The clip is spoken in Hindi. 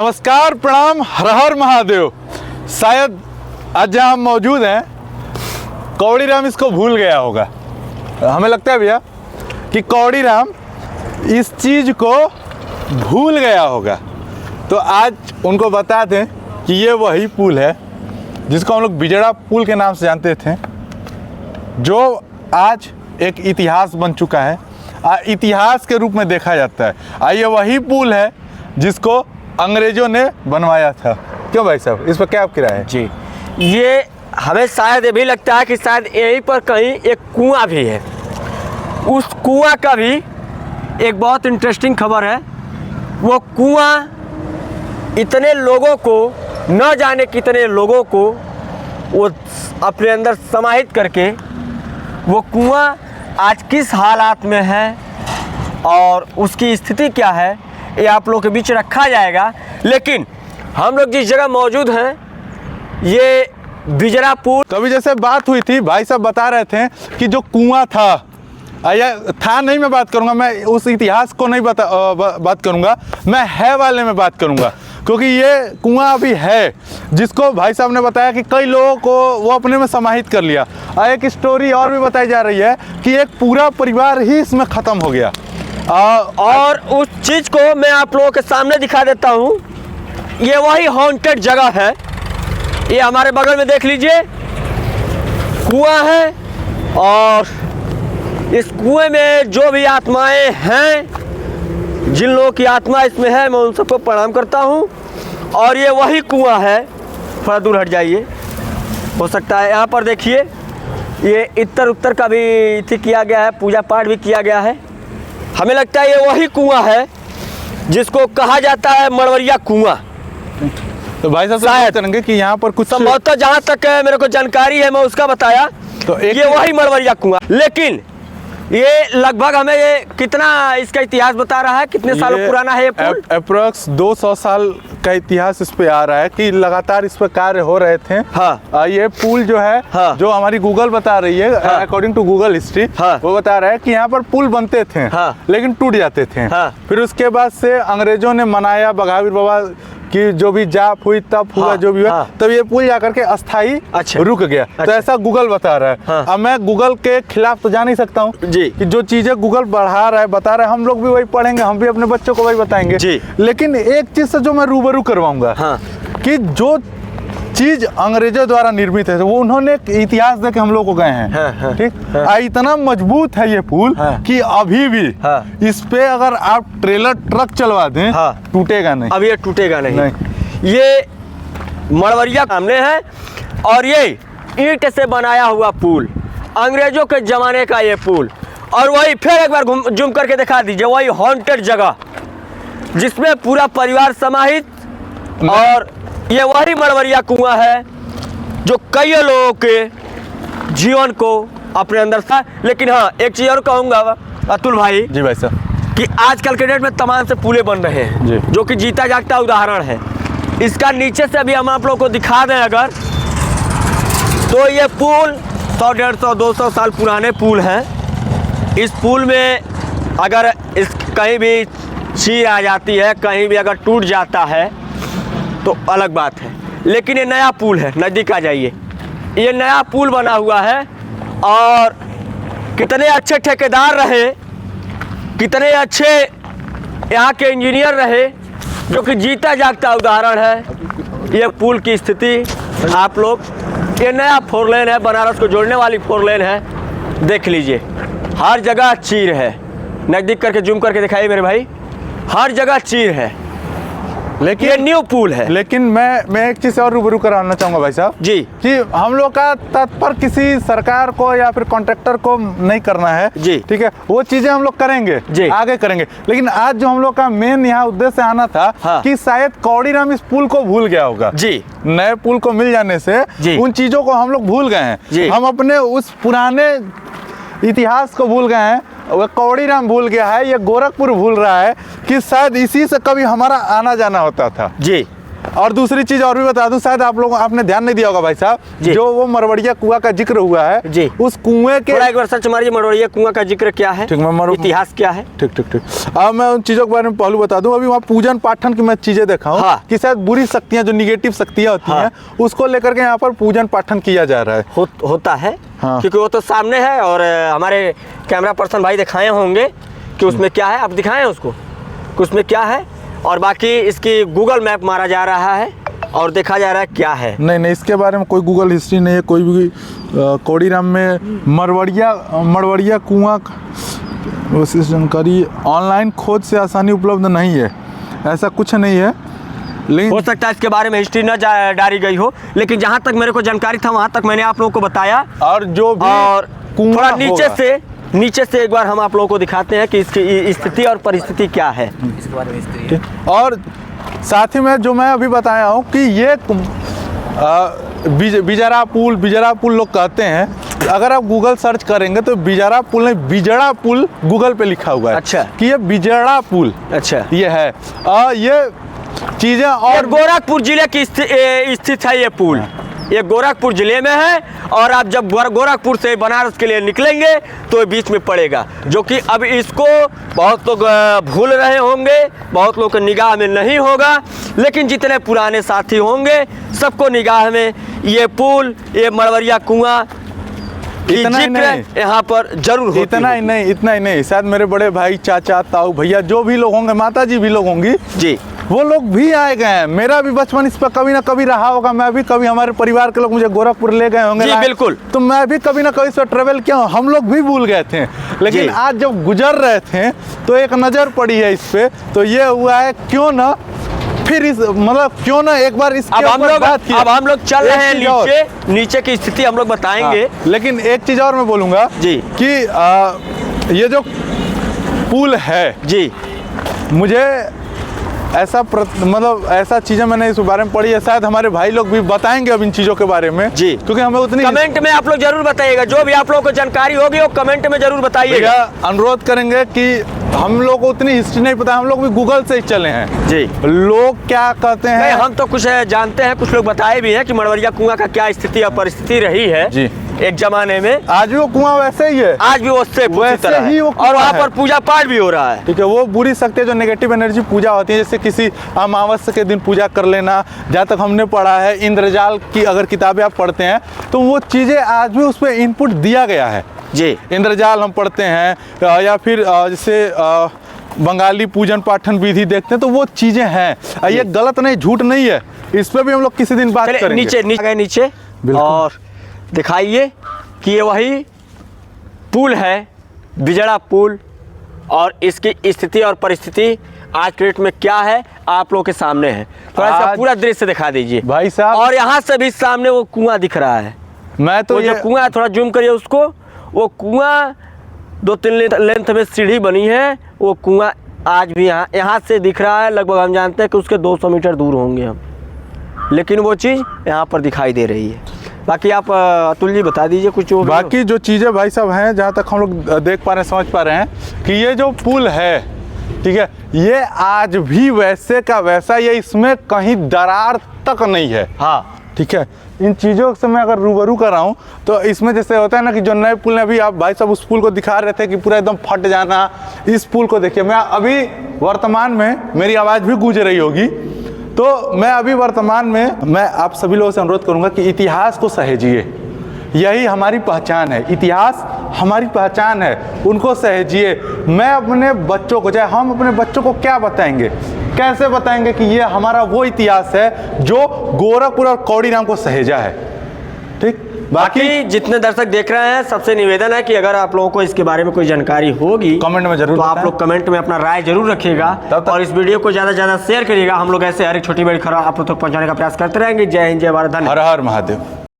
नमस्कार, प्रणाम, हर हर महादेव। शायद आज जहाँ हम मौजूद हैं कौड़ी राम इसको भूल गया होगा। हमें लगता है भैया कि कौड़ी राम इस चीज़ को भूल गया होगा। तो आज उनको बता दें कि ये वही पुल है जिसको हम लोग बिजड़ा पुल के नाम से जानते थे, जो आज एक इतिहास बन चुका है, इतिहास के रूप में देखा जाता है। ये वही पुल है जिसको अंग्रेजों ने बनवाया था। क्यों भाई साहब, इस पर क्या आपकी राय है? जी, ये हमें शायद ये भी लगता है कि शायद यहीं पर कहीं एक कुआं भी है। उस कुआं का भी एक बहुत इंटरेस्टिंग खबर है। वो कुआं इतने लोगों को, न जाने कितने लोगों को वो अपने अंदर समाहित करके, वो कुआं आज किस हालात में है और उसकी स्थिति क्या है, ये आप लोगों के बीच रखा जाएगा। लेकिन हम लोग जिस जगह मौजूद हैं ये बिजड़ा पुल। तो अभी जैसे बात हुई थी, भाई साहब बता रहे थे कि जो कुआं था, या था नहीं, मैं बात करूंगा, मैं उस इतिहास को नहीं बात करूंगा, मैं है वाले में बात करूंगा। क्योंकि ये कुआं अभी है जिसको भाई साहब ने बताया कि कई लोगों को वो अपने में समाहित कर लिया। एक स्टोरी और भी बताई जा रही है कि एक पूरा परिवार ही इसमें ख़त्म हो गया। और उस चीज़ को मैं आप लोगों के सामने दिखा देता हूँ। ये वही हॉन्टेड जगह है। ये हमारे बगल में देख लीजिए, कुआं है, और इस कुएं में जो भी आत्माएं हैं, जिन लोगों की आत्मा इसमें है, मैं उन सबको प्रणाम करता हूँ। और ये वही कुआं है। थोड़ा दूर हट जाइए, हो सकता है यहाँ पर देखिए, ये इतर उत्तर का भी इति किया गया है, पूजा पाठ भी किया गया है। हमें लगता है ये वही कुआं है जिसको कहा जाता है मड़वरिया कुआं। तो भाई साहब शायद करेंगे कि यहाँ पर कुछ संभवतः, जहाँ तक मेरे को जानकारी है मैं उसका बताया, तो ये वही मड़वरिया कुआं। लेकिन ये लगभग हमें ये कितना इसका इतिहास बता रहा है, कितने साल पुराना है ये पुल? अप्रोक्स 200 साल का इतिहास इस पे आ रहा है कि लगातार इस पे कार्य हो रहे थे। हाँ। ये पुल जो है, हाँ, जो हमारी गूगल बता रही है, हाँ, अकॉर्डिंग टू गूगल हिस्ट्री, हाँ, वो बता रहा है कि यहाँ पर पुल बनते थे, हाँ, लेकिन टूट जाते थे। हाँ। फिर उसके बाद से अंग्रेजों ने मनाया, बघावीर बाबा कि जो भी जाप हुई तब हुआ, हाँ, जो भी हुआ, हाँ, तब ये पुल जाकर के अस्थाई रुक गया। तो ऐसा गूगल बता रहा है। हाँ। अब मैं गूगल के खिलाफ तो जा नहीं सकता हूँ जी, कि जो चीजें गूगल बढ़ा रहा है, बता रहा है, हम लोग भी वही पढ़ेंगे, हम भी अपने बच्चों को वही बताएंगे जी। लेकिन एक चीज से जो मैं रूबरू करवाऊंगा, हाँ, कि जो चीज अंग्रेजों द्वारा निर्मित है, वो उन्होंने इतिहास दे के हम लोग को गए हैं। हाँ, ठीक। हाँ, इतना मजबूत है ये पुल, हाँ, कि अभी भी, हाँ, इस पे अगर आप ट्रेलर ट्रक चलवा दें, हाँ, टूटेगा नहीं। अब ये टूटेगा नहीं। ये मड़वरिया सामने है और ये ईंट से बनाया हुआ पुल, अंग्रेजों के जमाने का ये पुल। और वही फिर एक बार जूम करके दिखा दीजिए, वही हॉन्टेड जगह जिसमें पूरा परिवार समाहित। और ये वही मड़वरिया कुआं है जो कई लोगों के जीवन को अपने अंदर था। लेकिन हाँ, एक चीज़ और कहूँगा अतुल भाई जी, भाई साहब, कि आजकल के डेट में तमाम से पुलें बन रहे हैं जो कि जीता जागता उदाहरण है। इसका नीचे से भी हम आप लोगों को दिखा दें अगर, तो ये पुल 100, 150, 200 साल पुराने पुल हैं। इस पुल में अगर इस कहीं भी चीर आ जाती है, कहीं भी अगर टूट जाता है तो अलग बात है। लेकिन ये नया पुल है, नज़दीक आ जाइए, ये नया पुल बना हुआ है। और कितने अच्छे ठेकेदार रहे, कितने अच्छे यहाँ के इंजीनियर रहे, जो कि जीता जागता उदाहरण है ये पुल की स्थिति। आप लोग, ये नया 4 लेन है, बनारस को जोड़ने वाली 4 लेन है, देख लीजिए, हर जगह चीर है। नज़दीक करके जूम करके दिखाइए मेरे भाई, हर जगह चीर है। लेकिन ये न्यू पुल है। लेकिन मैं एक चीज़ और रूबरू कराना चाहूँगा भाई साहब जी, कि हम लोग का तत्पर किसी सरकार को या फिर कॉन्ट्रैक्टर को नहीं करना है जी, ठीक है, वो चीज़ें हम लोग करेंगे जी, आगे करेंगे। लेकिन आज जो हम लोग का मेन यहाँ उद्देश्य आना था, हाँ, कि शायद कौड़ी राम इस पुल को भूल गया होगा जी। नए पुल को मिल जाने से उन चीज़ों को हम लोग भूल गए हैं। हम अपने उस पुराने इतिहास को भूल गए हैं। वह कौड़ी राम भूल गया है, ये गोरखपुर भूल रहा है कि शायद इसी से कभी हमारा आना जाना होता था जी। और दूसरी चीज और भी बता दूं, शायद आप लोग आपने ध्यान नहीं दिया होगा भाई साहब, जो वो मरवड़िया कुआं का जिक्र हुआ है जी, उस कुएं के थोड़ा एक बार सर्च मारिए मरवड़िया कुआं का जिक्र क्या है, इतिहास क्या है। ठीक ठीक ठीक। अब मैं उन चीजों के बारे में पहलू बता दूं। अभी वहाँ पूजन पाठन की मैं चीजें देखा हूँ कि शायद बुरी शक्तियां जो निगेटिव शक्तियां होती हैं उसको लेकर के यहाँ पर पूजन पाठन किया जा रहा है। होता है क्योंकि वो तो सामने है और हमारे कैमरा पर्सन भाई दिखाए होंगे कि उसमें क्या है, आप दिखाएं उसको कि उसमें क्या है, और बाकी इसकी गूगल मैप मारा जा रहा है और देखा जा रहा है क्या है। नहीं, इसके बारे में कोई गूगल हिस्ट्री नहीं है, कोई भी कोडीराम में मरवड़िया कुआं जानकारी ऑनलाइन खोज से आसानी उपलब्ध नहीं है, ऐसा कुछ नहीं है। लेकिन हो सकता है इसके बारे में हिस्ट्री न डाली गई हो, लेकिन जहाँ तक मेरे को जानकारी था वहाँ तक मैंने आप लोगों को बताया। और जो भी और थोड़ा नीचे से एक बार हम आप लोगों को दिखाते हैं कि इसकी स्थिति और परिस्थिति क्या है इसके बारे में। और साथ ही में जो मैं अभी बताया हूँ कि ये बिजरा पुल लोग कहते हैं। अगर आप गूगल सर्च करेंगे तो बिजरा पुल नहीं, बिजड़ा पुल गूगल पे लिखा हुआ है। अच्छा, कि ये बिजड़ा पुल अच्छा ये है। ये चीजें और गोरखपुर जिले की स्थित है ये पुल, ये गोरखपुर जिले में है। और आप जब गोरखपुर से बनारस के लिए निकलेंगे तो ये बीच में पड़ेगा, जो कि अब इसको बहुत लोग भूल रहे होंगे, बहुत लोग के निगाह में नहीं होगा, लेकिन जितने पुराने साथी होंगे सबको निगाह में ये पुल, ये मरवड़िया कुआं यहाँ पर जरूर इतना ही नहीं, शायद मेरे बड़े भाई, चाचा, ताऊ, भैया जो भी लोग होंगे, माता जी भी लोग होंगी जी, वो लोग भी आए गए हैं। मेरा भी बचपन इस पर कभी ना कभी रहा होगा, मैं भी कभी, हमारे परिवार के लोग मुझे गोरखपुर ले गए होंगे। जी बिल्कुल। तो मैं भी कभी ना कभी इस पर ट्रेवल किया हूँ, हम लोग भी भूल गए थे, लेकिन आज जब गुजर रहे थे तो एक नज़र पड़ी है इस पे, तो ये हुआ है क्यों ना फिर इस मतलब क्यों ना एक बार इसके ऊपर बात की। अब हम लोग चल रहे हैं नीचे की स्थिति हम लोग बताएंगे। लेकिन एक चीज़ और मैं बोलूँगा जी कि ये जो पुल है जी, मुझे ऐसा मतलब ऐसा चीज़ें मैंने इस बारे में पढ़ी है, शायद हमारे भाई लोग भी बताएंगे अब इन चीज़ों के बारे में जी, क्योंकि हमें उतनी कमेंट में आप लोग जरूर बताइएगा, जो भी आप लोगों को जानकारी होगी वो कमेंट में जरूर बताइएगा। अनुरोध करेंगे कि हम लोग को उतनी हिस्ट्री नहीं पता, हम लोग भी गूगल से ही चले हैं जी। लोग क्या कहते हैं, नहीं, हम तो कुछ जानते हैं, कुछ लोग बताए भी हैं कि मरवड़िया कुआं का क्या स्थिति और परिस्थिति रही है जी एक जमाने में। आज भी वो कुआं वैसे ही है, आज भी वैसे ही वो, और वहाँ पर पूजा पाठ भी हो रहा है। ठीक है, वो बुरी शक्ति जो नेगेटिव एनर्जी पूजा होती है, जैसे किसी अमावस्या के दिन पूजा कर लेना, जहाँ तक हमने पढ़ा है इंद्रजाल की अगर किताबें आप पढ़ते हैं तो वो चीज़ें आज भी उस पर इनपुट दिया गया है जी। इंद्रजाल हम पढ़ते हैं या फिर जैसे बंगाली पूजन पाठन विधि देखते हैं तो वो चीज़ें हैं, ये गलत नहीं, झूठ नहीं है, इस पर भी हम लोग किसी दिन बात करेंगे। नीचे और दिखाइए कि ये वही पुल है, बिजड़ा पुल, और इसकी स्थिति और परिस्थिति आज के डेट में क्या है आप लोगों के सामने है। थोड़ा सा पूरा दृश्य दिखा दीजिए भाई साहब। और यहाँ से भी सामने वो कुआं दिख रहा है, मैं तो ये कुआं थोड़ा जूम करिए उसको, वो कुआं 2-3 लेंथ में सीढ़ी बनी है, वो कुआं आज भी यहाँ से दिख रहा है। लगभग हम जानते हैं कि उसके 200 मीटर दूर होंगे हम, लेकिन वो चीज़ यहाँ पर दिखाई दे रही है। बाकी आप अतुल जी बता दीजिए कुछ। बाकी जो चीज़ें भाई साहब हैं, जहाँ तक हम लोग देख पा रहे हैं, समझ पा रहे हैं कि ये जो पुल है, ठीक है, ये आज भी वैसे का वैसा, ये इसमें कहीं दरार तक नहीं है। हाँ ठीक है, इन चीज़ों से मैं अगर रूबरू कर रहा हूँ तो इसमें जैसे होता है ना कि जो नए पुल ने, अभी आप भाई साहब उस पुल को दिखा रहे थे कि पूरा एकदम फट जाना, इस पुल को देखिए। मैं अभी वर्तमान में, मेरी आवाज़ भी गूंज रही होगी, तो मैं अभी वर्तमान में मैं आप सभी लोगों से अनुरोध करूंगा कि इतिहास को सहेजिए, यही हमारी पहचान है, इतिहास हमारी पहचान है, उनको सहेजिए। मैं अपने बच्चों को, चाहे हम अपने बच्चों को क्या बताएंगे, कैसे बताएंगे कि ये हमारा वो इतिहास है जो गोरखपुर और कौड़ीराम को सहेजा है। ठीक, बाकी जितने दर्शक देख रहे हैं सबसे निवेदन है कि अगर आप लोगों को इसके बारे में कोई जानकारी होगी कमेंट में जरूर, तो आप लोग कमेंट में अपना राय जरूर रखिएगा, और इस वीडियो को ज़्यादा से ज़्यादा शेयर करिएगा। हम लोग ऐसे हर एक छोटी बड़ी खबर आप लोग तक पहुँचाने का प्रयास करते रहेंगे। जय हिंद, जय भारत, धन्यवाद, हर हर महादेव।